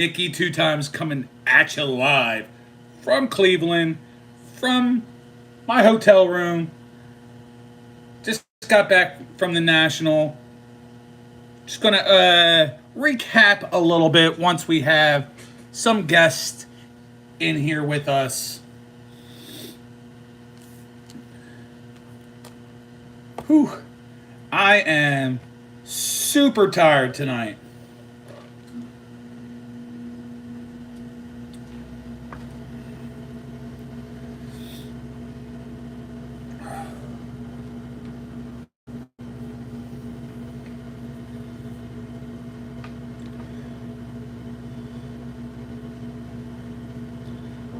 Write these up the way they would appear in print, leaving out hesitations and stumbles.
Nikki two times coming at you live from Cleveland, from my hotel room. Just got back from the National. Just gonna recap a little bit once we have some guests in here with us. Whew. I am super tired tonight.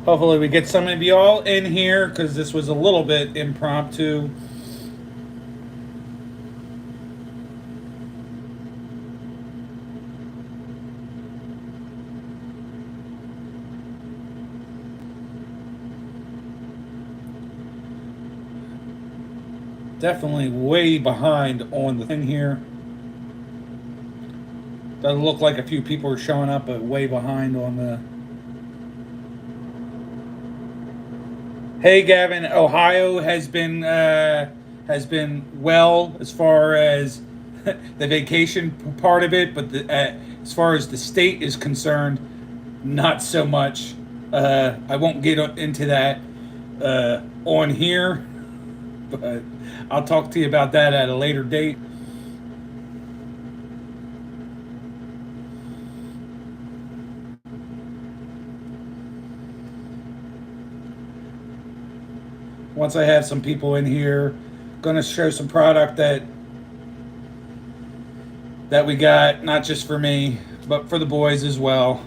Hopefully, we get some of y'all in here because this was a little bit impromptu. Definitely way behind on the thing here. Doesn't look like a few people are showing up, but way behind on the. Hey, Gavin, Ohio has been well as far as the vacation part of it, but as far as the state is concerned, not so much. I won't get into that on here, but I'll talk to you about that at a later date. Once I have some people in here, gonna show some product that we got, not just for me, but for the boys as well.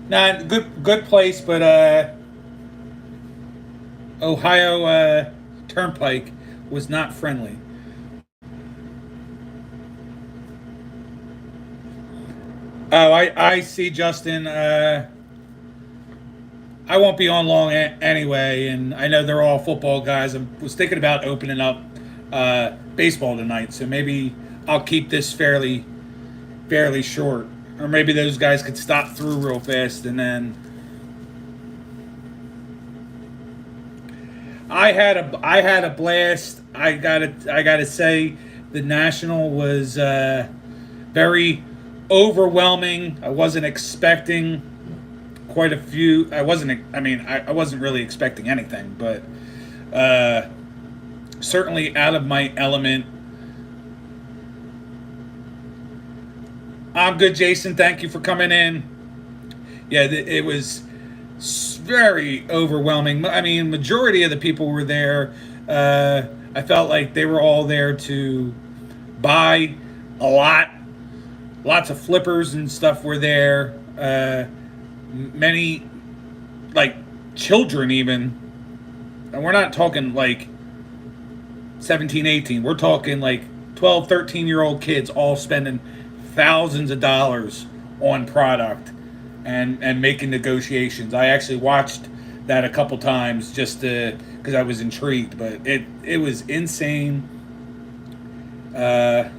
Not good place, but Ohio Turnpike was not friendly. Oh, I see, Justin. I won't be on long anyway, and I know they're all football guys. I was thinking about opening up baseball tonight, so maybe I'll keep this fairly short, or maybe those guys could stop through real fast, and then I had a blast. I gotta say, the National was very overwhelming. I wasn't expecting quite a few. I wasn't. I mean, I wasn't really expecting anything, but uh, certainly out of my element. I'm good, Jason. Thank you for coming in. Yeah, it was very overwhelming. I mean, majority of the people were there. I felt like they were all there to buy a lot. Lots of flippers and stuff were there. Many, like, children even. And we're not talking like 17, 18. We're talking like 12, 13-year-old kids all spending thousands of dollars on product and making negotiations. I actually watched that a couple times just because I was intrigued, but it was insane. Uh,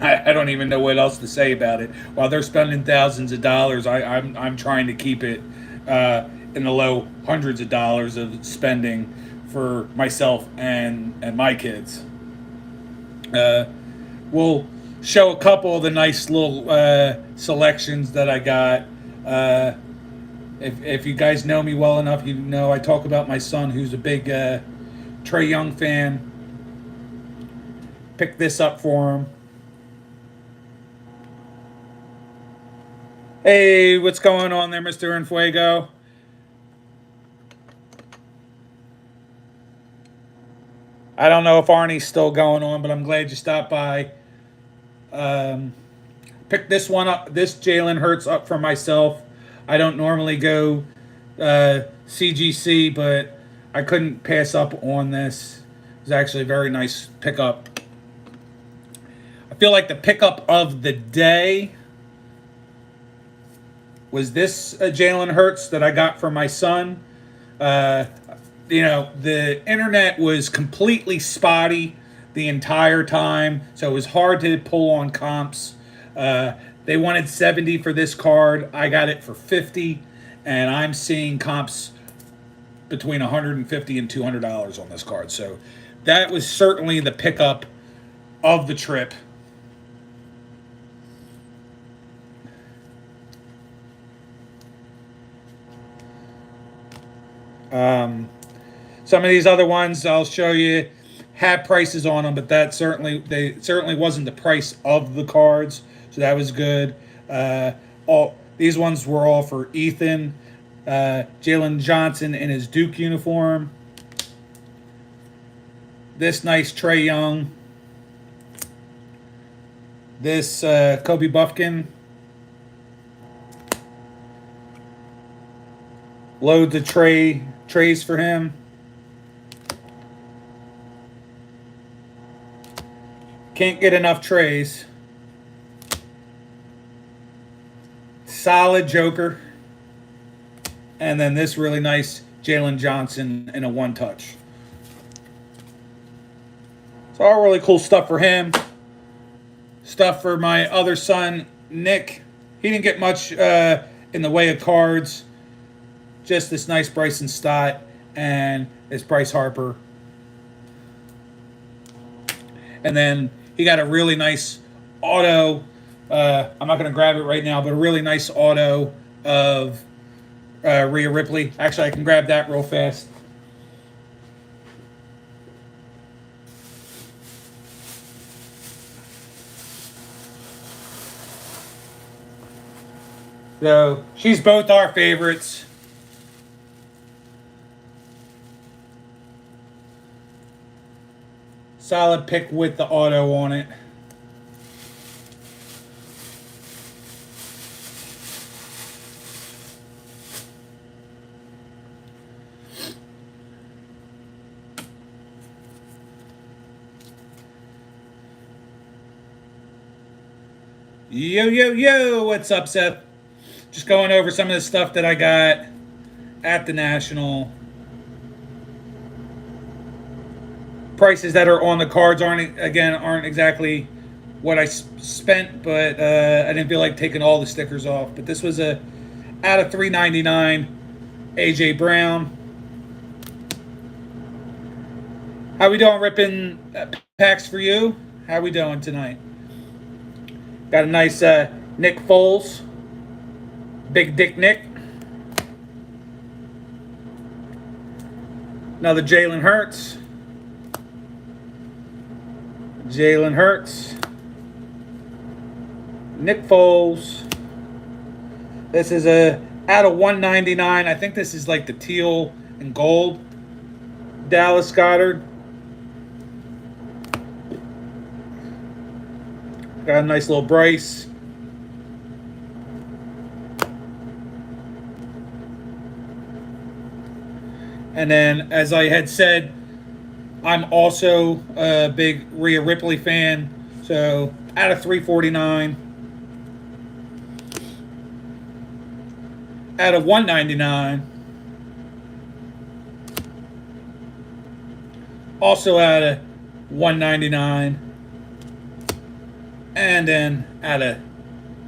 I don't even know what else to say about it. While they're spending thousands of dollars, I'm trying to keep it in the low hundreds of dollars of spending for myself and my kids. Uh, we'll show a couple of the nice little selections that I got. Uh, if you guys know me well enough, you know I talk about my son, who's a big Trey Young fan. Picked this up for him. Hey, what's going on there, Mr. Enfuego? I don't know if Arnie's still going on, but I'm glad you stopped by. Um, Picked this one up, this Jalen Hurts up for myself. I don't normally go CGC, but I couldn't pass up on this. It was actually a very nice pickup. I feel like the pickup of the day was this Jalen Hurts that I got for my son. Uh, the internet was completely spotty the entire time, so it was hard to pull on comps. They wanted 70 for this card. I got it for 50, and I'm seeing comps between 150 and $200 on this card. So that was certainly the pickup of the trip. Some of these other ones I'll show you have prices on them, but they certainly wasn't the price of the cards, so that was good. All these ones were all for Ethan. Jalen Johnson in his Duke uniform. This nice Trae Young. This Kobe Buffkin. Loads of trays for him. Can't get enough trays. Solid Joker. And then this really nice Jalen Johnson in a one-touch. So all really cool stuff for him. Stuff for my other son, Nick. He didn't get much in the way of cards. Just this nice Bryson Stott and this Bryce Harper. And then he got a really nice auto. I'm not going to grab it right now, but a really nice auto of Rhea Ripley. Actually, I can grab that real fast. So she's both our favorites. Solid pick with the auto on it. Yo, what's up, Seth? Just going over some of the stuff that I got at the National. Prices that are on the cards aren't exactly what I spent, but I didn't feel like taking all the stickers off. But this was a out of $3.99 AJ Brown. How we doing, ripping packs for you? How we doing tonight? Got a nice Nick Foles, Big Dick Nick. Another Jalen Hurts. Jalen Hurts. Nick Foles. This is a out of 199. I think this is like the teal and gold. Dallas Goedert. Got a nice little Bryce. And then, as I had said, I'm also a big Rhea Ripley fan. So, out of 349. Out of 199. Also out of 199. And then out of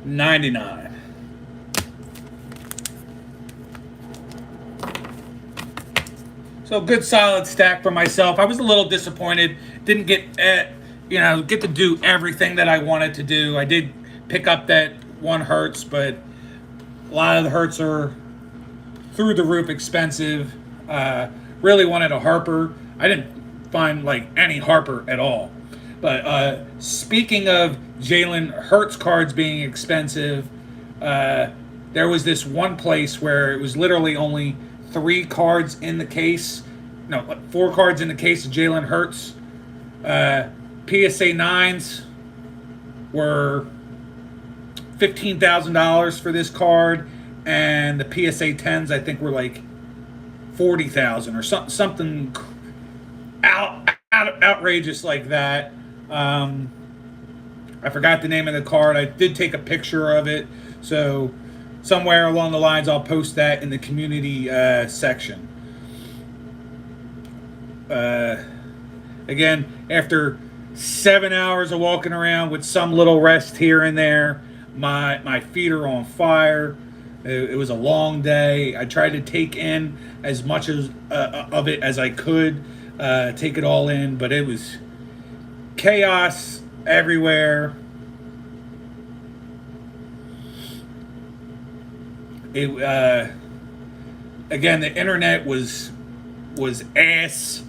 99. So good solid stack for myself. I was a little disappointed. Didn't get get to do everything that I wanted to do. I did pick up that one Hurts, but a lot of the Hurts are through the roof expensive. Really wanted a Harper. I didn't find like any Harper at all. But speaking of Jalen Hurts cards being expensive, there was this one place where it was literally only 3 cards in the case. No, 4 cards in the case of Jalen Hurts. PSA 9s were $15,000 for this card, and the PSA 10s I think were like $40,000 or something outrageous like that. I forgot the name of the card. I did take a picture of it, so somewhere along the lines I'll post that in the community section. Again, after 7 hours of walking around with some little rest here and there, my feet are on fire. It was a long day. I tried to take in as much of it as I could, take it all in, but it was chaos everywhere. Again, the internet was ass.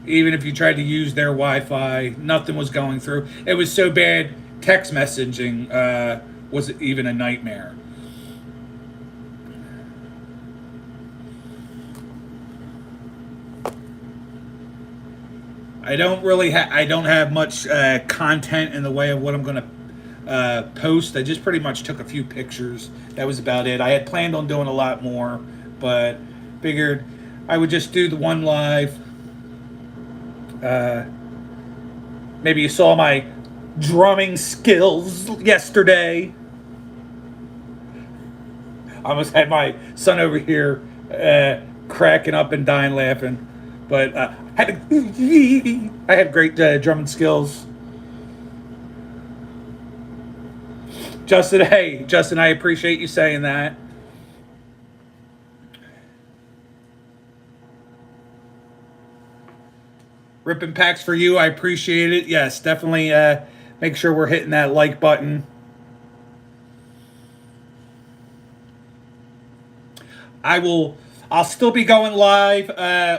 Even if you tried to use their Wi-Fi, nothing was going through. It was so bad. Text messaging was even a nightmare. I don't have much content in the way of what I'm going to post. I just pretty much took a few pictures. That was about it. I had planned on doing a lot more, but figured I would just do the one live. Maybe you saw my drumming skills yesterday. I almost had my son over here cracking up and dying laughing, but I had great drumming skills. Justin, hey, Justin, I appreciate you saying that. Ripping packs for you, I appreciate it. Yes, definitely make sure we're hitting that like button. I'll still be going live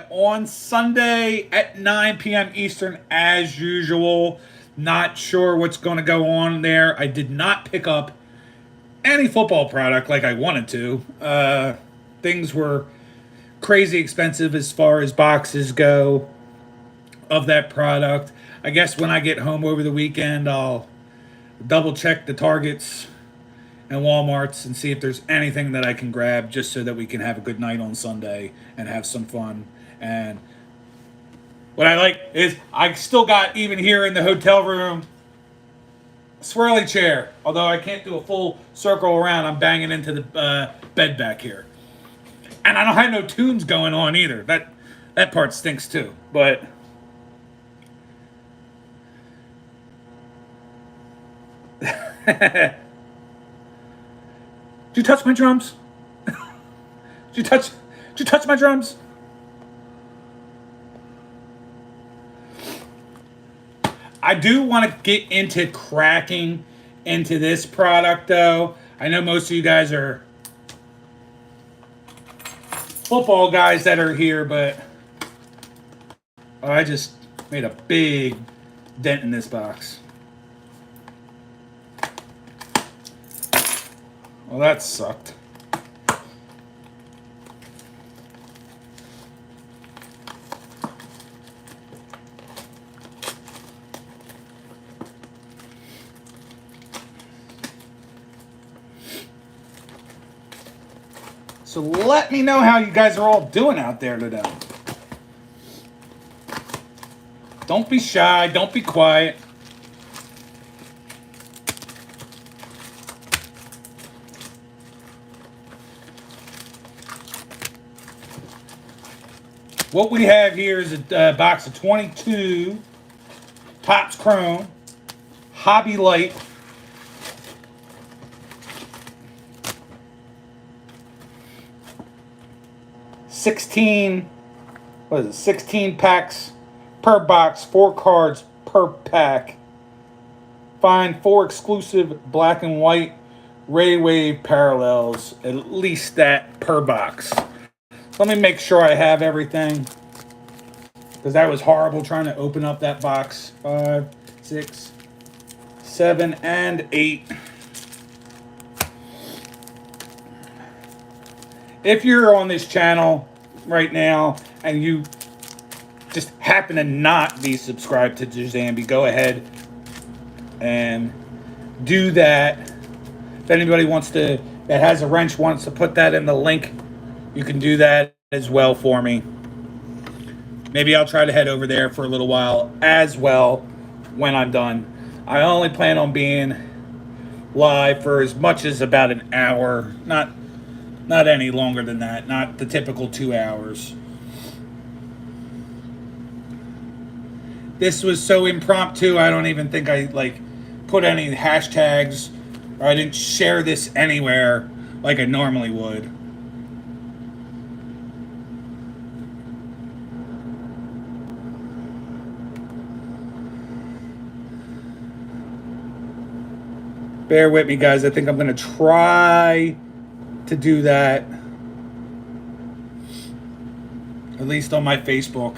on Sunday at 9 p.m. Eastern as usual. Not sure what's going to go on there. I did not pick up any football product like I wanted to. Things were crazy expensive as far as boxes go of that product. I guess when I get home over the weekend, I'll double check the Targets and Walmarts and see if there's anything that I can grab just so that we can have a good night on Sunday and have some fun. And what I like is I still got, even here in the hotel room, a swirly chair. Although I can't do a full circle around, I'm banging into the bed back here. And I don't have no tunes going on either. That part stinks too. But did you touch my drums? Did you touch my drums? I do want to get into cracking into this product though. I know most of you guys are football guys that are here, but I just made a big dent in this box. Well, that sucked. So let me know how you guys are all doing out there today. Don't be shy. Don't be quiet. What we have here is a box of 22 Topps Chrome Hobby Light. What is it? 16 packs per box, 4 cards per pack. Find 4 exclusive black and white Ray Wave parallels, at least that per box. Let me make sure I have everything, because that was horrible trying to open up that box. 5, 6, 7, and 8. If you're on this channel right now and you just happen to not be subscribed to Jazambi, go ahead and do that. If anybody that has a wrench wants to put that in the link, you can do that as well for me. Maybe I'll try to head over there for a little while as well when I'm done. I only plan on being live for as much as about an hour, not any longer than that, not the typical 2 hours. This was so impromptu. I don't even think I like put any hashtags, or I didn't share this anywhere like I normally would. Bear with me, guys. I think I'm going to try to do that, at least on my Facebook.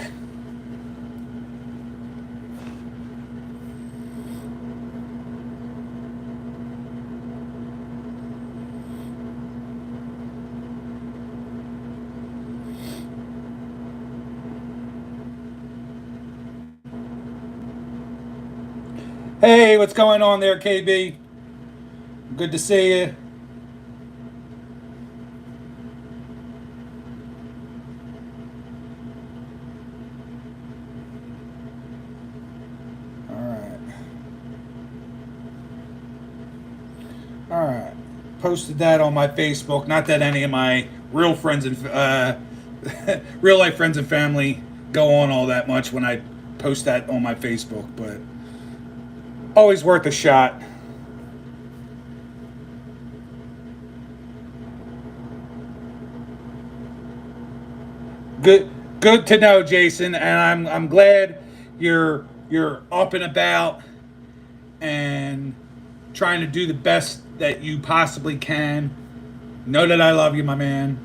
Hey, what's going on there, KB? Good to see you. All right. All right. Posted that on my Facebook. Not that any of my real friends and real life friends and family go on all that much when I post that on my Facebook, but always worth a shot. Good to know, Jason, and I'm glad you're up and about and trying to do the best that you possibly can. Know that I love you, my man.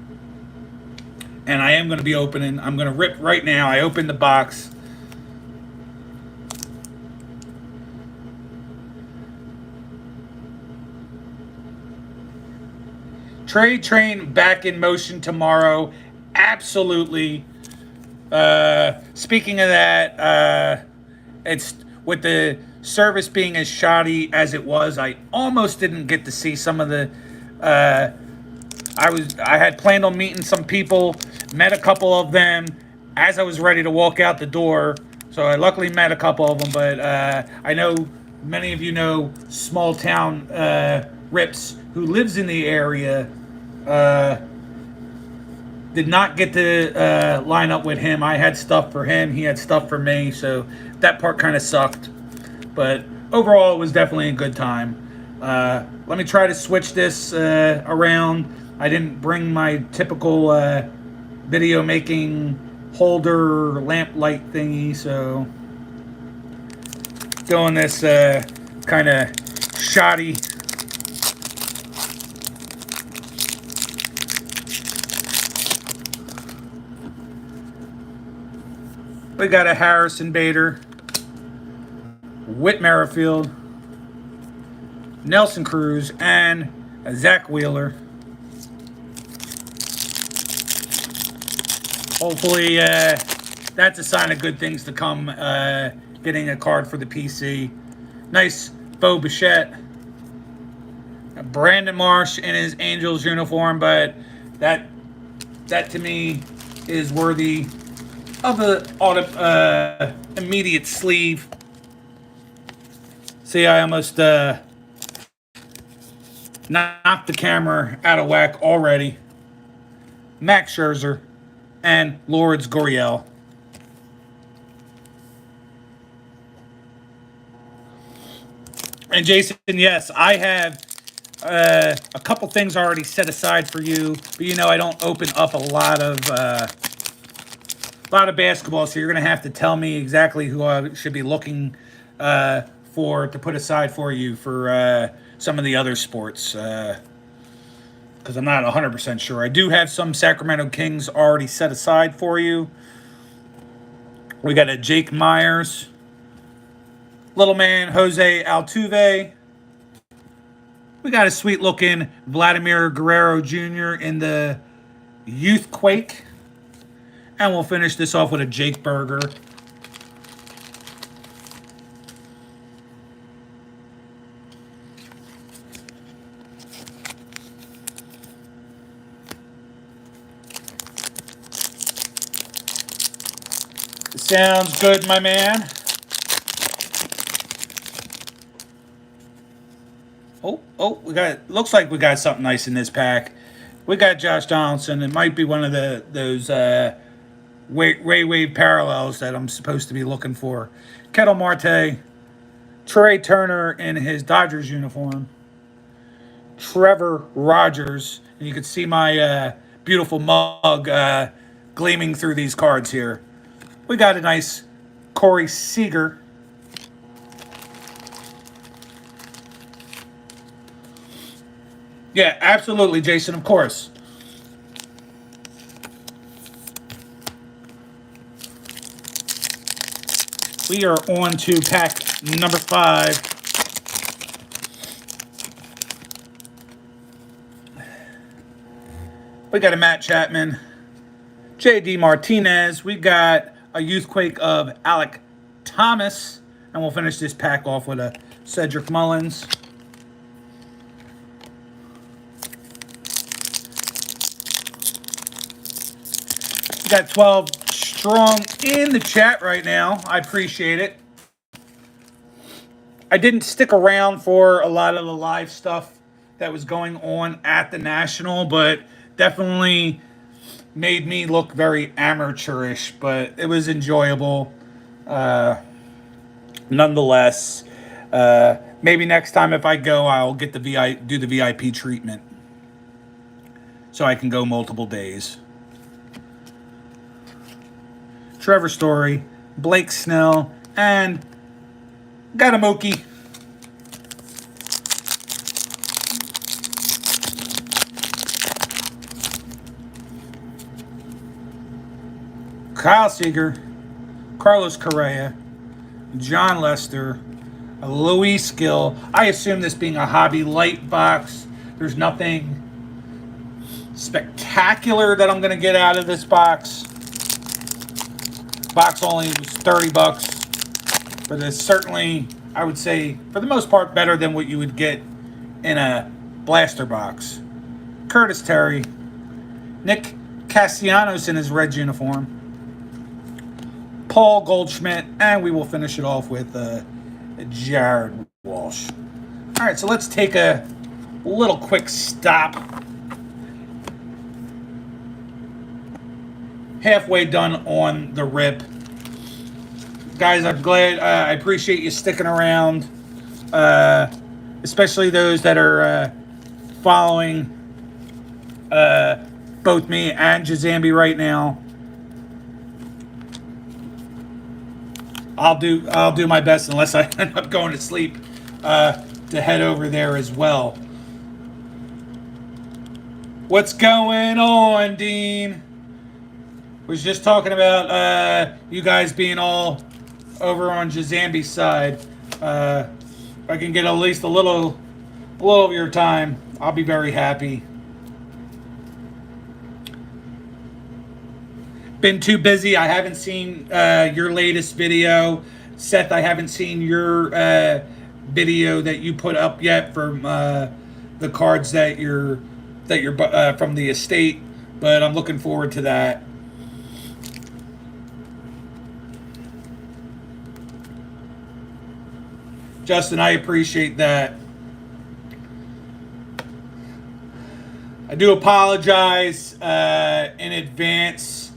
And I am going to be opening. I'm going to rip right now. I opened the box. Trade train back in motion tomorrow. Absolutely. Speaking of that, it's with the service being as shoddy as it was. I almost didn't get to see some of the. I had planned on meeting some people, met a couple of them as I was ready to walk out the door. So I luckily met a couple of them, but I know many of you know small town Rips who lives in the area. Did not get to line up with him. I had stuff for him. He had stuff for me. So that part kind of sucked. But overall, it was definitely a good time. Let me try to switch this around. I didn't bring my typical video making holder lamp light thingy. So doing this kind of shoddy. We got a Harrison Bader, Whit Merrifield, Nelson Cruz, and a Zach Wheeler. Hopefully, that's a sign of good things to come. Getting a card for the PC. Nice Bo Bichette. Brandon Marsh in his Angels uniform, but that to me is worthy of the immediate sleeve. See, I almost knocked the camera out of whack already. Max Scherzer and Lourdes Gurriel. And Jason, yes, I have a couple things already set aside for you, but you know I don't open up a lot of basketball, so you're going to have to tell me exactly who I should be looking for to put aside for you for some of the other sports, because I'm not 100% sure. I do have some Sacramento Kings already set aside for you. We got a Jake Myers, little man Jose Altuve. We got a sweet-looking Vladimir Guerrero Jr. in the Youth Quake. And we'll finish this off with a Jake Burger. Sounds good, my man. Oh, we got. Looks like we got something nice in this pack. We got Josh Donaldson. It might be one of those Ray Wave parallels that I'm supposed to be looking for. Kettle Marte, Trey Turner in his Dodgers uniform, Trevor Rogers, and you can see my beautiful mug gleaming through these cards here. We got a nice Corey Seager. Yeah, absolutely, Jason, of course. We are on to pack number 5. We got a Matt Chapman, J.D. Martinez. We got a Youthquake of Alec Thomas. And we'll finish this pack off with a Cedric Mullins. We got 12 strong in the chat right now. I appreciate it. I didn't stick around for a lot of the live stuff that was going on at the National, but definitely made me look very amateurish, but it was enjoyable. Nonetheless, maybe next time if I go, I'll get do the VIP treatment so I can go multiple days. Trevor Story, Blake Snell, and got a Mookie. Kyle Seager, Carlos Correa, John Lester, Luis Gill. I assume this being a hobby light box, there's nothing spectacular that I'm going to get out of this box. Box only was $30, but it's certainly, I would say, for the most part, better than what you would get in a blaster box. Curtis Terry, Nick Castellanos in his red uniform, Paul Goldschmidt, and we will finish it off with Jared Walsh. All right, so let's take a little quick stop. Halfway done on the rip. Guys, I'm glad, I appreciate you sticking around, especially those that are following both me and Jazambi right now. I'll do my best, unless I end up going to sleep, to head over there as well. What's going on, Dean? Was just talking about you guys being all over on Jazambi's side. If I can get at least a little of your time, I'll be very happy. Been too busy. I haven't seen your latest video. Seth, I haven't seen your video that you put up yet from the cards that you're from the estate, but I'm looking forward to that. Justin, I appreciate that. I do apologize in advance.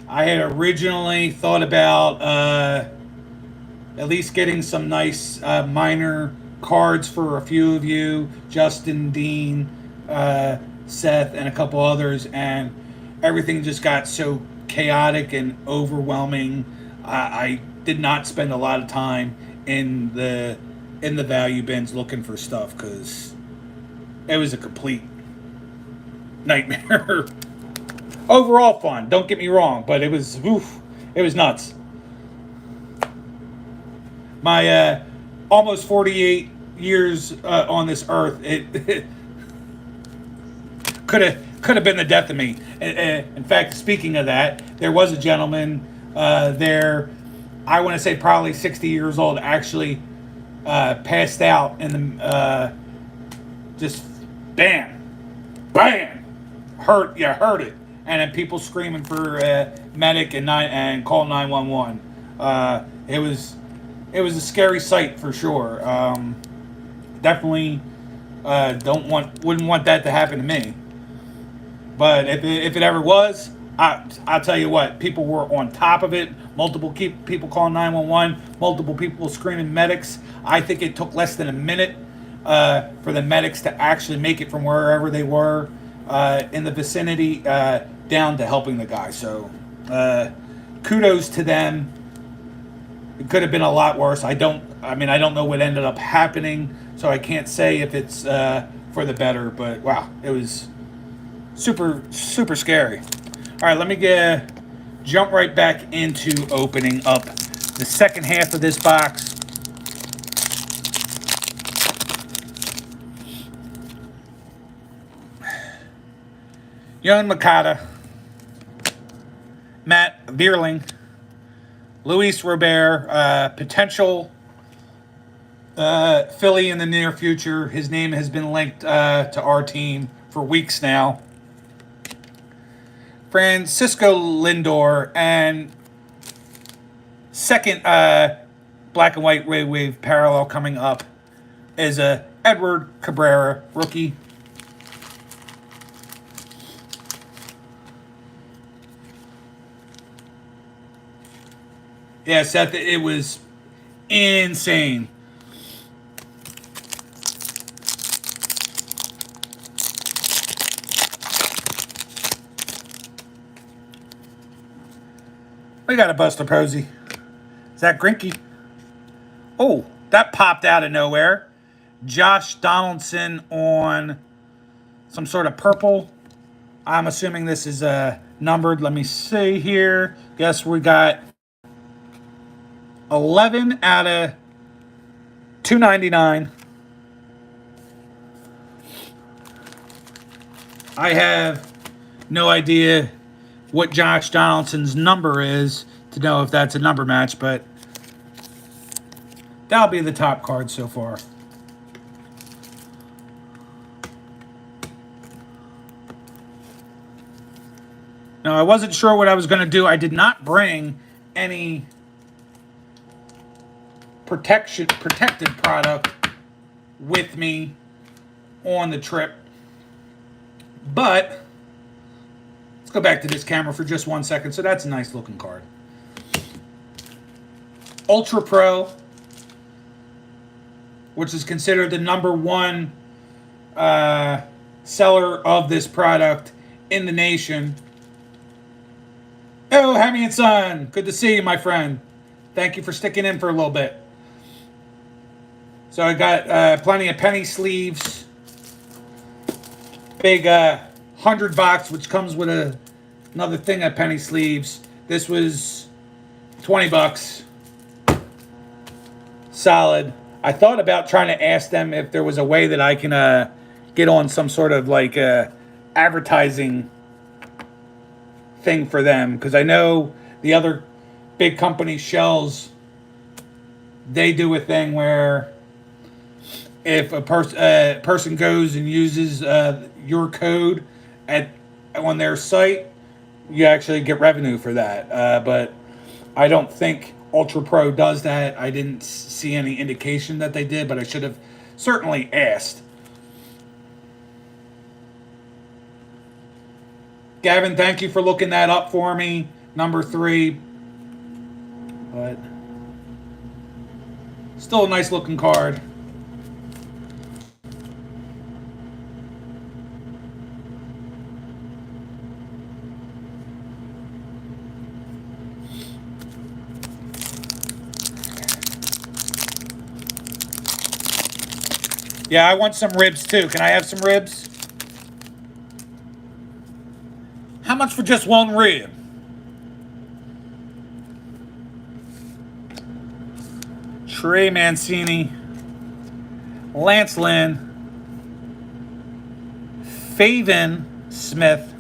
I had originally thought about at least getting some nice minor cards for a few of you, Justin, Dean, Seth, and a couple others, and everything just got so chaotic and overwhelming. I did not spend a lot of time in the value bins looking for stuff because it was a complete nightmare. Overall fun, don't get me wrong, but it was nuts. My almost 48 years on this earth, it could have been the death of me. In fact, speaking of that, there was a gentleman there, I want to say probably 60 years old, actually passed out in the just bam, heard it, and then people screaming for medic and call 911. It was a scary sight for sure. Definitely Wouldn't want that to happen to me. But if it ever was, I'll tell you what, people were on top of it. Multiple people calling 911, multiple people screaming medics. I think it took less than a minute for the medics to actually make it from wherever they were in the vicinity down to helping the guy. So kudos to them. It could have been a lot worse. I don't know what ended up happening, so I can't say if it's for the better. But wow, it was super, super scary. All right, let me jump right back into opening up the second half of this box. Yoan Moncada, Matt Vierling, Luis Robert, potential Philly in the near future. His name has been linked to our team for weeks now. Francisco Lindor, and second black and white Ray Wave parallel coming up is Edward Cabrera, rookie. Yeah, Seth, it was insane. We got a Buster Posey. Zach Greinke. Oh, that popped out of nowhere. Josh Donaldson on some sort of purple. I'm assuming this is numbered. Let me see here. Guess we got 11 out of 299. I have no idea what Josh Donaldson's number is to know if that's a number match, but that'll be the top card so far. Now, I wasn't sure what I was going to do. I did not bring any protected product with me on the trip, but let's go back to this camera for just 1 second. So that's a nice looking card. Ultra Pro, which is considered the number one seller of this product in the nation. Oh, Hammy and Son, good to see you, my friend. Thank you for sticking in for a little bit. So I got plenty of penny sleeves. Big 100 box, which comes with another thing of penny sleeves. This was 20 bucks. Solid. I thought about trying to ask them if there was a way that I can get on some sort of like advertising thing for them, because I know the other big company shells, they do a thing where if a person goes and uses your code on their site, you actually get revenue for that. But I don't think Ultra Pro does that. I didn't see any indication that they did, but I should have certainly asked. Gavin, thank you for looking that up for me. Number 3. But still a nice looking card. Yeah, I want some ribs too. Can I have some ribs? How much for just one rib? Trey Mancini, Lance Lynn, Faven Smith.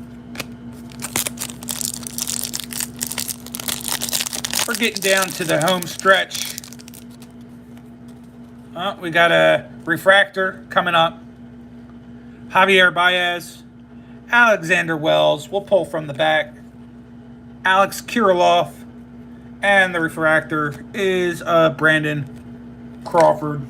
We're getting down to the home stretch. We got a refractor coming up. Javier Baez, Alexander Wells. We'll pull from the back. Alex Kirilloff. And the refractor is Brandon Crawford.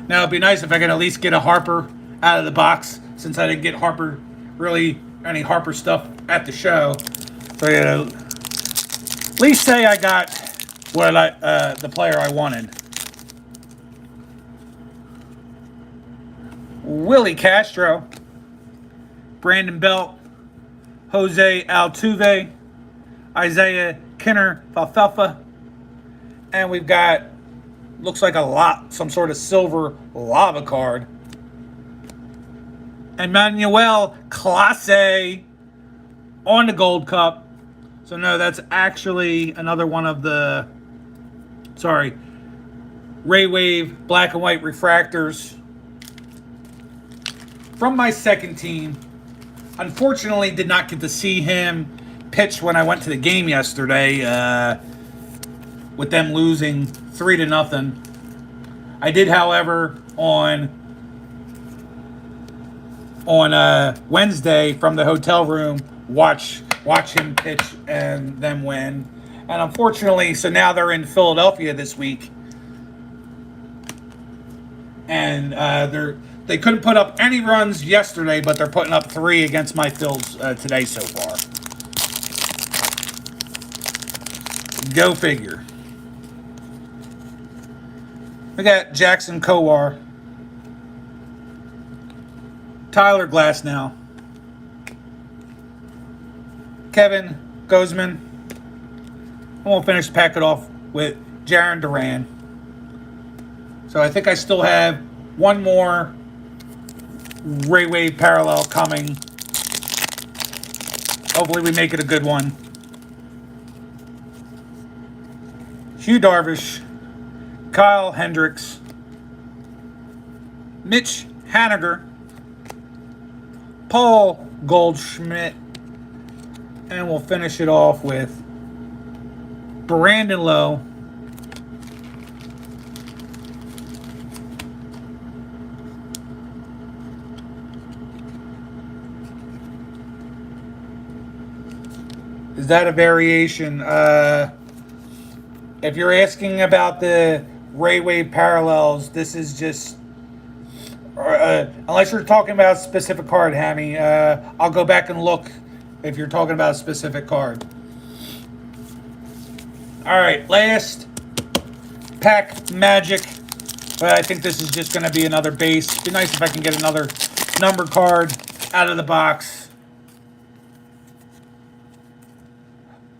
Now it'd be nice if I could at least get a Harper out of the box, since I didn't get Harper really any Harper stuff at the show. So you know, at least say I got what the player I wanted. Willie Castro, Brandon Belt, Jose Altuve, Isaiah Kinner Falfalfa, and we've got, looks like some sort of silver lava card. Emmanuel Clase on the Gold Cup. So no, that's actually another one of the, Ray Wave black and white refractors from my second team. Unfortunately, did not get to see him pitch when I went to the game yesterday, with them losing 3-0. I did, however, on Wednesday from the hotel room watch him pitch and them win. And unfortunately, so now they're in Philadelphia this week, and they couldn't put up any runs yesterday, but they're putting up 3 against my Phils today so far. Go figure. We got Jackson Kowar, Tyler Glasnow, Kevin Gausman, and we'll finish the packet off with Jarren Duran. So I think I still have one more Ray Wave parallel coming. Hopefully we make it a good one. Hugh Darvish, Kyle Hendricks, Mitch Haniger, Paul Goldschmidt, and we'll finish it off with Brandon Lowe, is that a variation? If you're asking about the Ray Wave parallels, this is just, unless you're talking about a specific card, Hammy, I'll go back and look if you're talking about a specific card. All right, last pack Magic, but I think this is just going to be another base. It'd be nice if I can get another number card out of the box.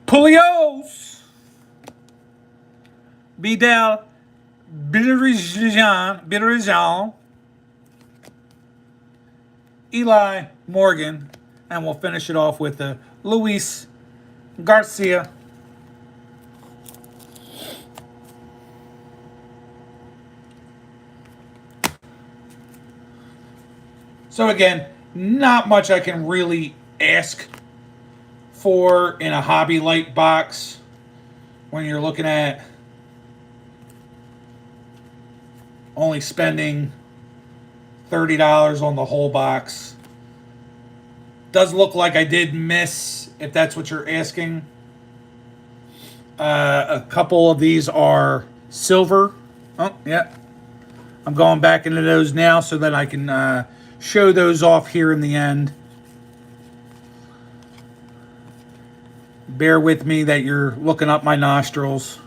Pulios, Vidal, Biderijan, Eli Morgan, and we'll finish it off with the Luis Garcia. So again, not much I can really ask for in a hobby light box when you're looking at only spending $30 on the whole box. Does look like I did miss, if that's what you're asking. A couple of these are silver. Oh, yeah. I'm going back into those now so that I can show those off here in the end. Bear with me that you're looking up my nostrils.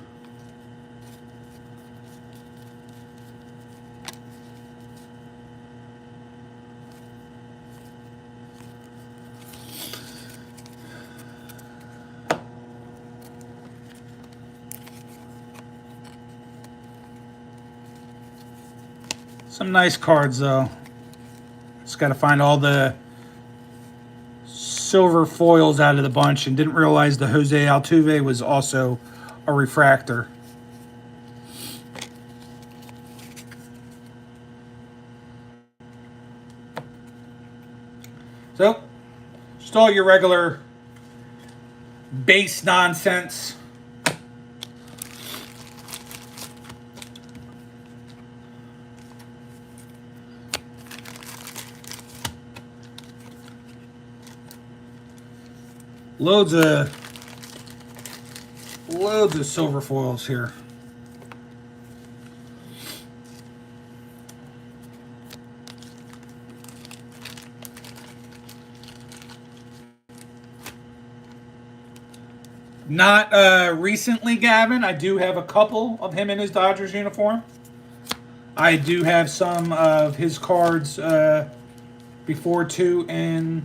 Some nice cards, though. Just got to find all the silver foils out of the bunch, and didn't realize the Jose Altuve was also a refractor. So, just all your regular base nonsense. Loads of silver foils here. Not recently, Gavin. I do have a couple of him in his Dodgers uniform. I do have some of his cards before too in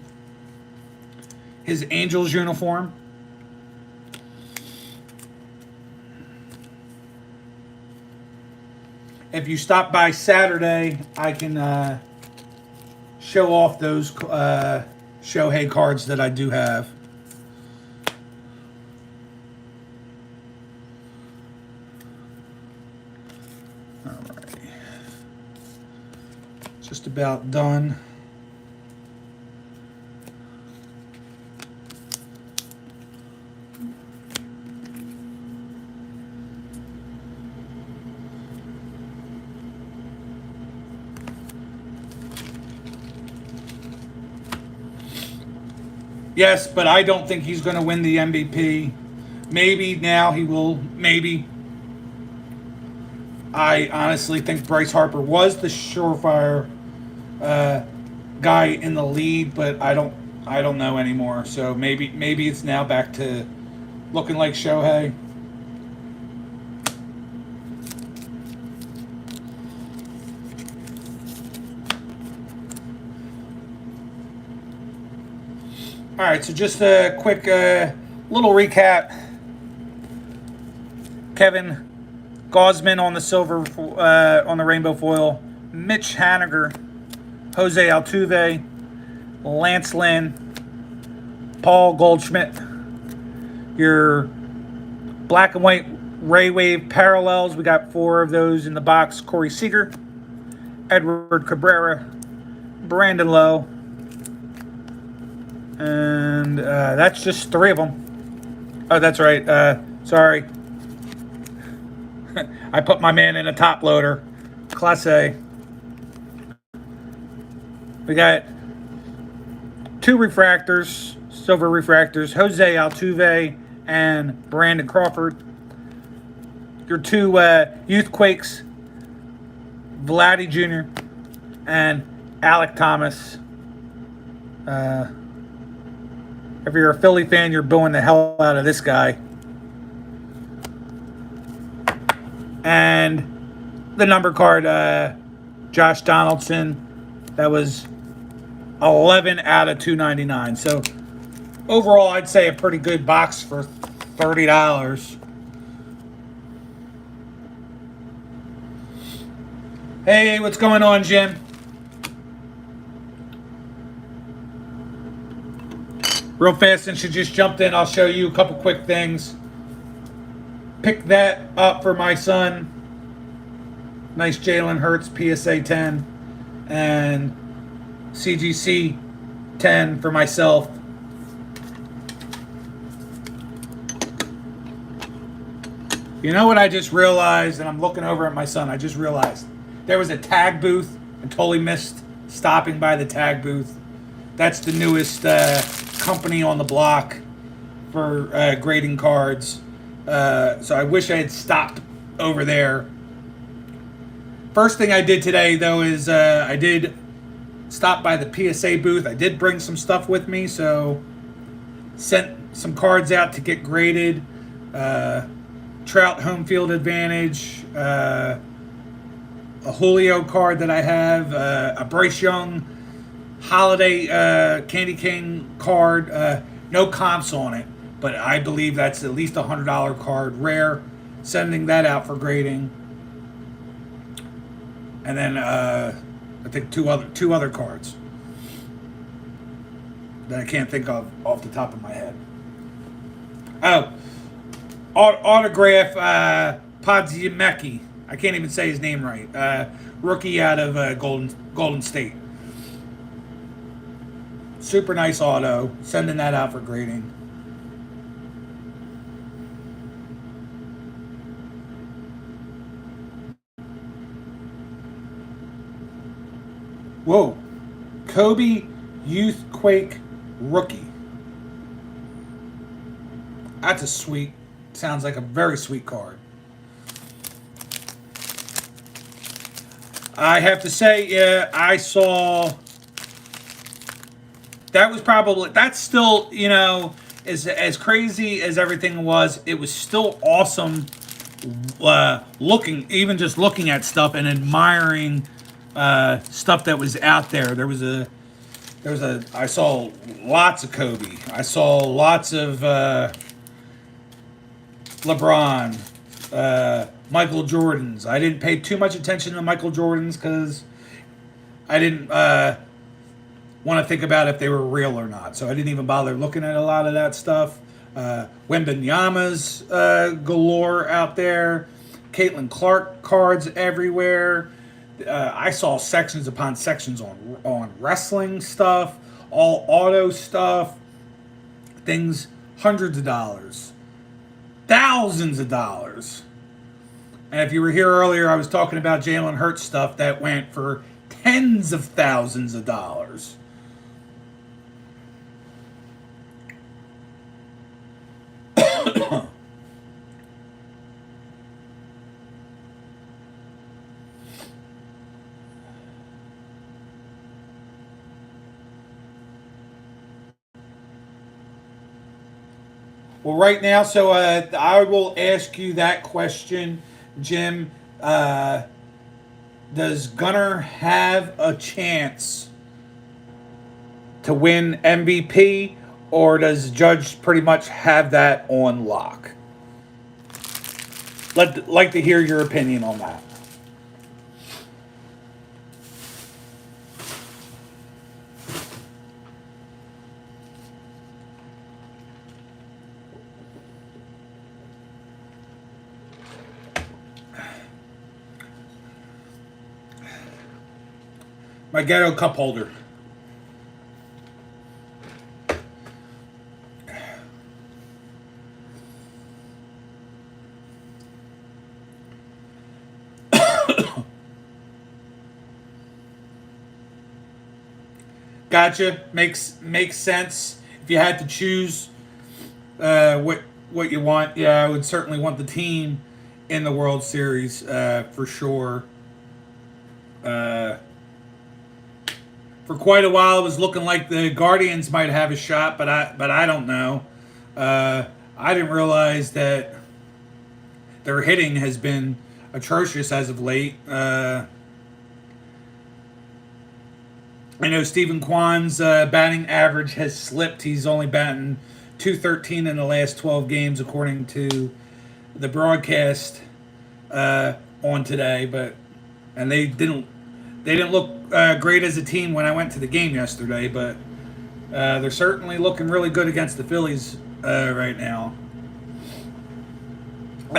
his Angels uniform. If you stop by Saturday, I can show off those Shohei cards that I do have. Alright. Just about done. Yes, but I don't think he's going to win the MVP. Maybe now he will. Maybe. I honestly think Bryce Harper was the surefire guy in the lead, but I don't know anymore. So maybe it's now back to looking like Shohei. All right, so just a quick little recap. Kevin Gausman on the silver, on the rainbow foil. Mitch Haniger, Jose Altuve, Lance Lynn, Paul Goldschmidt. Your black and white Ray Wave parallels, we got 4 of those in the box. Corey Seager, Edward Cabrera, Brandon Lowe, and that's just 3 of them. Oh, that's right. Sorry. I put my man in a top loader. Class A. We got 2 refractors, silver refractors, Jose Altuve and Brandon Crawford. Your 2 Youth Quakes, Vladdy Jr. and Alek Thomas. If you're a Philly fan, you're booing the hell out of this guy. And the number card, Josh Donaldson, that was 11 out of 299. So overall, I'd say a pretty good box for $30. Hey, what's going on, Jim? Real fast, since you just jumped in, I'll show you a couple quick things. Pick that up for my son. Nice Jalen Hurts PSA 10 and CGC 10 for myself. You know what I just realized, and I'm looking over at my son, I just realized there was a tag booth and totally missed stopping by the tag booth. That's the newest company on the block for grading cards. So I wish I had stopped over there. First thing I did today, though, is I did stop by the PSA booth. I did bring some stuff with me, so sent some cards out to get graded. Trout home field advantage, a Julio card that I have, a Bryce Young holiday Candy Cane card. No comps on it, but I believe that's at least a $100 card, rare. Sending that out for grading, and then I think two other cards that I can't think of off the top of my head. Oh, autograph Podziemski. I can't even say his name right. Rookie out of Golden State. Super nice auto. Sending that out for grading. Whoa. Kobe Youthquake rookie. That's a sweet, sounds like a very sweet card. I have to say, yeah, I saw, that was probably, that's still, you know, as crazy as everything was, it was still awesome. Looking, even just looking at stuff and admiring stuff that was out there. I saw lots of Kobe. I saw lots of LeBron, Michael Jordans. I didn't pay too much attention to Michael Jordans because I didn't want to think about if they were real or not. So I didn't even bother looking at a lot of that stuff. Wembanyama's galore out there. Caitlin Clark cards everywhere. I saw sections upon sections on wrestling stuff, all auto stuff, things, hundreds of dollars, thousands of dollars. And if you were here earlier, I was talking about Jalen Hurts stuff that went for tens of thousands of dollars. Well, right now, so I will ask you that question, Jim. Does Gunnar have a chance to win MVP, or does Judge pretty much have that on lock? Like to hear your opinion on that. My ghetto cup holder. Gotcha. Makes sense. If you had to choose what you want, yeah, I would certainly want the team in the World Series for sure. For quite a while, it was looking like the Guardians might have a shot, but I don't know. I didn't realize that their hitting has been atrocious as of late. I know Stephen Kwan's batting average has slipped. He's only batting .213 in the last 12 games, according to the broadcast on today. And they didn't look great as a team when I went to the game yesterday. But they're certainly looking really good against the Phillies right now.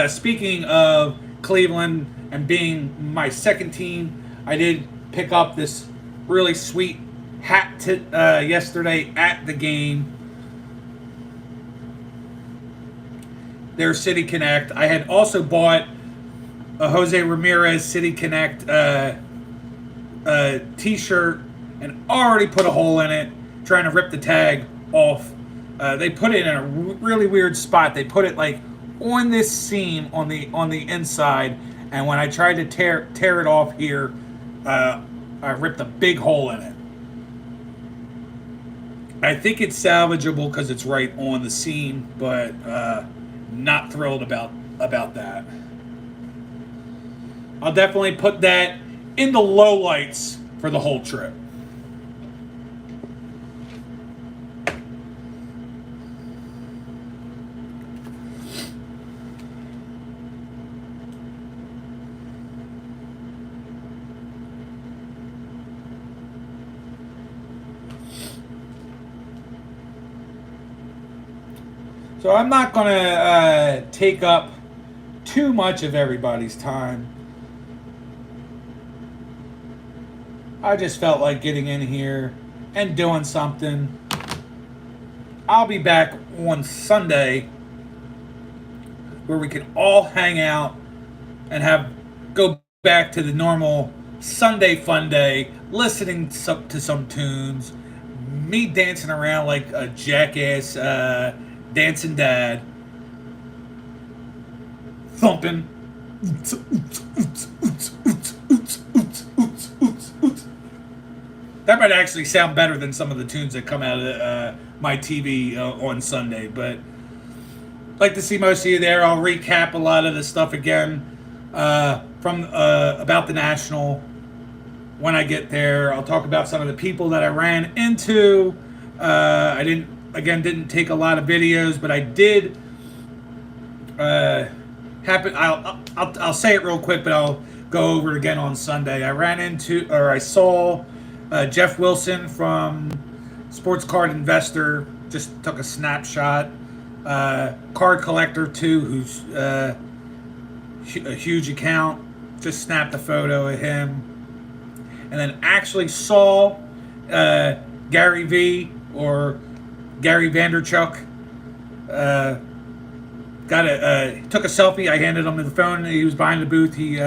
Speaking of Cleveland and being my second team, I did pick up this really sweet hat yesterday at the game. Their City Connect. I had also bought a Jose Ramirez City Connect t-shirt and already put a hole in it, trying to rip the tag off. They put it in a really weird spot. They put it like on this seam on the inside, and when I tried to tear it off here, I ripped a big hole in it. I think it's salvageable because it's right on the seam, but not thrilled about that. I'll definitely put that in the lowlights for the whole trip. So I'm not going to take up too much of everybody's time. I just felt like getting in here and doing something. I'll be back on Sunday where we can all hang out and go back to the normal Sunday fun day, listening to some tunes, me dancing around like a jackass dancing dad, thumping. That That might actually sound better than some of the tunes that come out of my TV on Sunday. But like to see most of you there. I'll recap a lot of the stuff again from about the National when I get there. I'll talk about some of the people that I ran into. I didn't take a lot of videos, but I did happen. I'll say it real quick, but I'll go over it again on Sunday. I saw Jeff Wilson from Sports Card Investor. Just took a snapshot. Card Collector too, who's a huge account. Just snapped a photo of him, and then actually saw Gary V or Gary Vanderchuk. Took a selfie. I handed him the phone. He was behind the booth. He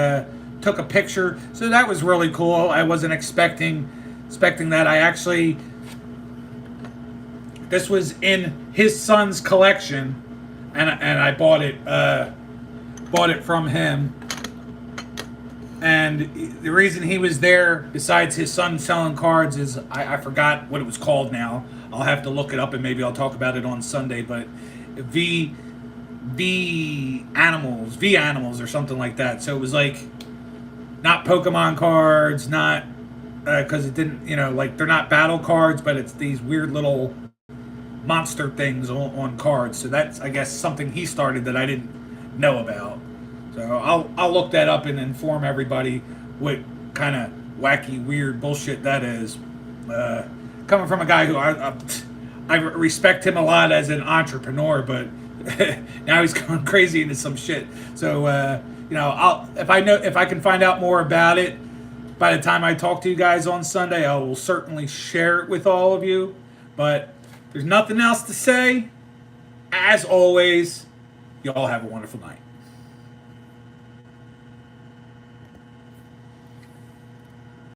took a picture, so that was really cool. I wasn't expecting that. This was in his son's collection, and I bought it from him. And the reason he was there, besides his son selling cards, is I forgot what it was called now. I'll have to look it up, and maybe I'll talk about it on Sunday. But V animals or something like that. So it was like not Pokemon cards, not because it didn't, like they're not battle cards, but it's these weird little monster things on cards. So that's, I guess, something he started that I didn't know about. So I'll look that up and inform everybody what kind of wacky, weird bullshit that is. Coming from a guy who I respect him a lot as an entrepreneur, but now he's going crazy into some shit. So if I can find out more about it by the time I talk to you guys on Sunday, I will certainly share it with all of you. But there's nothing else to say. As always, you all have a wonderful night.